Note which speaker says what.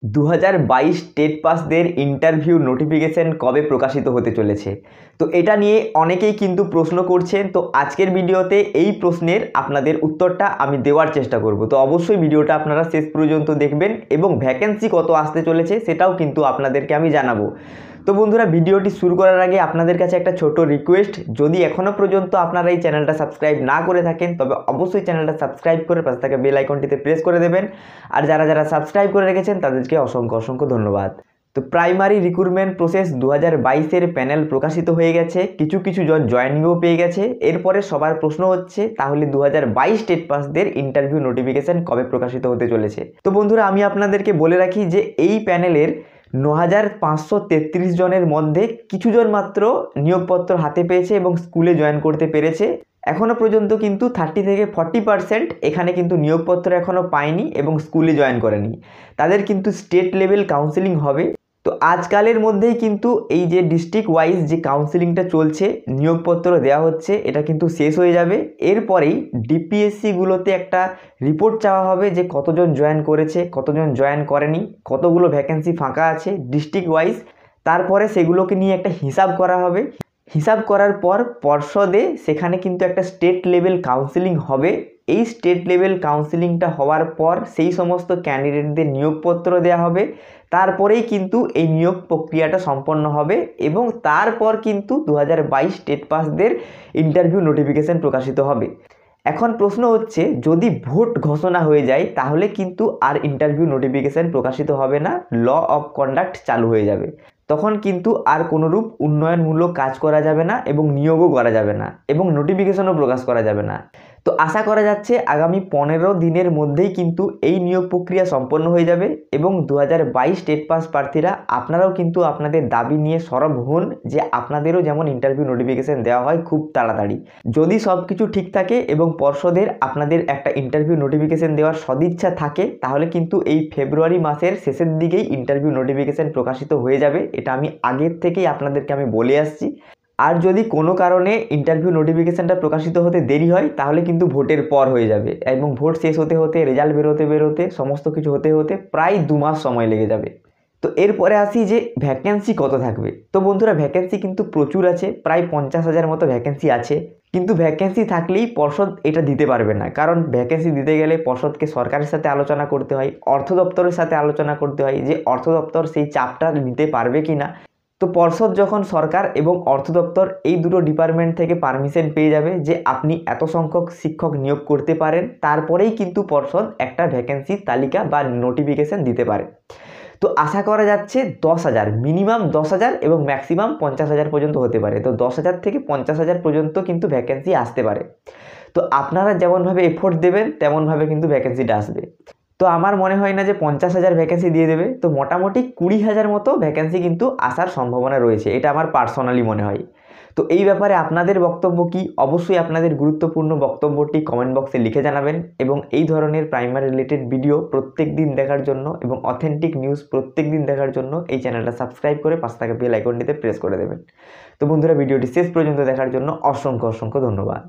Speaker 1: 2022 TET পাসদের interview notification কবে প্রকাশিত হতে চলেছে। তো এটা নিয়ে অনেকেই কিন্তু প্রশ্ন করছেন। তো আজকের ভিডিওতে এই প্রশ্নের আপনাদের উত্তরটা আমি দেওয়ার চেষ্টা করব। তো অবশ্যই ভিডিওটা আপনারা শেষ পর্যন্ত দেখবেন এবং ভ্যাকেন্সি কত আসতে চলেছে সেটাও কিন্তু আপনাদেরকে আমি জানাবো। তো বন্ধুরা, ভিডিওটি শুরু করার আগে আপনাদের কাছে একটা ছোট রিকোয়েস্ট, যদি এখনও পর্যন্ত আপনারা এই চ্যানেলটা সাবস্ক্রাইব না করে থাকেন তবে অবশ্যই চ্যানেলটা সাবস্ক্রাইব করে পাশে থাকা বেল আইকনটিতে প্রেস করে দেবেন। আর যারা যারা সাবস্ক্রাইব করে রেখেছেন তাদেরকে অসংখ্য অসংখ্য ধন্যবাদ। তো প্রাইমারি রিক্রুটমেন্ট প্রসেস 2022-এর প্যানেল প্রকাশিত হয়ে গেছে, কিছু কিছু জন জয়েনিংও পেয়ে গেছে। এরপরে সবার প্রশ্ন হচ্ছে তাহলে 2022 টেট পাসদের ইন্টারভিউ নোটিফিকেশন কবে প্রকাশিত হতে চলেছে। তো বন্ধুরা, আমি আপনাদেরকে বলে রাখি যে এই প্যানেলের 9,533 জনের মধ্যে কিছু জন মাত্র নিয়োগপত্র হাতে পেয়েছে এবং স্কুলে জয়েন করতে পেরেছে। এখনও পর্যন্ত কিন্তু 30 থেকে 40% এখানে কিন্তু নিয়োগপত্র এখনও পায়নি এবং স্কুলে জয়েন করেনি। তাদের কিন্তু স্টেট লেভেল কাউন্সেলিং হবে। তো আজকালের মধ্যেই কিন্তু এই যে ডিস্ট্রিক্ট ওয়াইজ যে কাউন্সেলিংটা চলছে, নিয়োগপত্র দেওয়া হচ্ছে, এটা কিন্তু শেষ হয়ে যাবে। এরপরেই ডিপিএসসিগুলোতে একটা রিপোর্ট চাওয়া হবে যে কতজন জয়েন করেছে, কতজন জয়েন করেনি, কতগুলো ভ্যাকেন্সি ফাঁকা আছে ডিস্ট্রিক্ট ওয়াইজ। তারপরে সেগুলোকে নিয়ে একটা হিসাব করা হবে। হিসাব করার পর পর্ষদে সেখানে কিন্তু একটা স্টেট লেভেল কাউন্সেলিং হবে। এই স্টেট লেভেল কাউন্সেলিংটা হওয়ার পর সেই সমস্ত ক্যান্ডিডেটদের নিয়োগপত্র দেওয়া হবে। তারপরেই কিন্তু এই নিয়োগ প্রক্রিয়াটা সম্পন্ন হবে এবং তারপর কিন্তু 2022 টেট পাসদের ইন্টারভিউ নোটিফিকেশন প্রকাশিত হবে। এখন প্রশ্ন হচ্ছে, যদি ভোট ঘোষণা হয়ে যায় তাহলে কিন্তু আর ইন্টারভিউ নোটিফিকেশন প্রকাশিত হবে না, ল অফ কন্ডাক্ট চালু হয়ে যাবে। তখন কিন্তু আর কোনোরূপ উন্নয়নমূলক কাজ করা যাবে না এবং নিয়োগও করা যাবে না এবং নোটিফিকেশনও প্রকাশ করা যাবে না। তো আশা করা যাচ্ছে আগামী 15 দিনের মধ্যেই কিন্তু এই নিয়োগ প্রক্রিয়া সম্পন্ন হয়ে যাবে এবং 2022 টেট পাস প্রার্থীরা আপনারাও কিন্তু আপনাদের দাবি নিয়ে সরব হন যে আপনাদেরও যেমন ইন্টারভিউ নোটিফিকেশন দেওয়া হয় খুব তাড়াতাড়ি। যদি সব কিছু ঠিক থাকে এবং পর্ষদের আপনাদের একটা ইন্টারভিউ নোটিফিকেশন দেওয়ার সদিচ্ছা থাকে তাহলে কিন্তু এই ফেব্রুয়ারি মাসের শেষের দিকেই ইন্টারভিউ নোটিফিকেশন প্রকাশিত হয়ে যাবে। এটা আমি আগের থেকেই আপনাদেরকে আমি বলে আসছি। আর যদি কোনো কারণে ইন্টারভিউ নোটিফিকেশানটা প্রকাশিত হতে দেরি হয় তাহলে কিন্তু ভোটের পর হয়ে যাবে এবং ভোট শেষ হতে হতে রেজাল্ট বেরোতে সমস্ত কিছু হতে হতে প্রায় 2 মাস সময় লেগে যাবে। তো এরপরে আসি যে ভ্যাকেন্সি কত থাকবে। তো বন্ধুরা, ভ্যাকেন্সি কিন্তু প্রচুর আছে, প্রায় 50,000 মতো ভ্যাকেন্সি আছে। কিন্তু ভ্যাকেন্সি থাকলেই পর্ষদ এটা দিতে পারবে না, কারণ ভ্যাকেন্সি দিতে গেলে পর্ষদকে সরকারের সাথে আলোচনা করতে হয়, অর্থ দপ্তরের সাথে আলোচনা করতে হয় যে অর্থ দপ্তর সেই চাপটা নিতে পারবে কি না। তো পর্ষদ যখন সরকার এবং অর্থ দপ্তর এই দুটো ডিপার্টমেন্ট থেকে পারমিশন পেয়ে যাবে যে আপনি এত সংখ্যক শিক্ষক নিয়োগ করতে পারেন, তারপরেই কিন্তু পর্ষদ একটা ভ্যাকেন্সির তালিকা বা নোটিফিকেশন দিতে পারে। তো আশা করা যাচ্ছে 10,000, মিনিমাম 10,000 এবং ম্যাক্সিমাম 50,000 পর্যন্ত হতে পারে। তো 10,000 থেকে 50,000 পর্যন্ত কিন্তু ভ্যাকেন্সি আসতে পারে। তো আপনারা যেমনভাবে এফোর্ট দেবেন তেমনভাবে কিন্তু ভ্যাকেন্সিটা আসবে। তো আমার মনে হয় না যে 50,000 ভ্যাকেন্সি দিয়ে দেবে। তো মোটামুটি 20,000 মতো ভ্যাকেন্সি কিন্তু আসার সম্ভাবনা রয়েছে, এটা আমার পার্সোনালি মনে হয়। তো এই ব্যাপারে আপনাদের বক্তব্য কি? অবশ্যই আপনাদের গুরুত্বপূর্ণ বক্তব্যটি কমেন্ট বক্সে লিখে জানাবেন এবং এই ধরনের প্রাইমারি রিলেটেড ভিডিও প্রত্যেক দিন দেখার জন্য এবং অথেন্টিক নিউজ প্রত্যেক দিন দেখার জন্য এই চ্যানেলটা সাবস্ক্রাইব করে পাশে থাকা বেল আইকনটিতে প্রেস করে দেবেন। তো বন্ধুরা, ভিডিওটি শেষ পর্যন্ত দেখার জন্য অসংখ্য অসংখ্য ধন্যবাদ।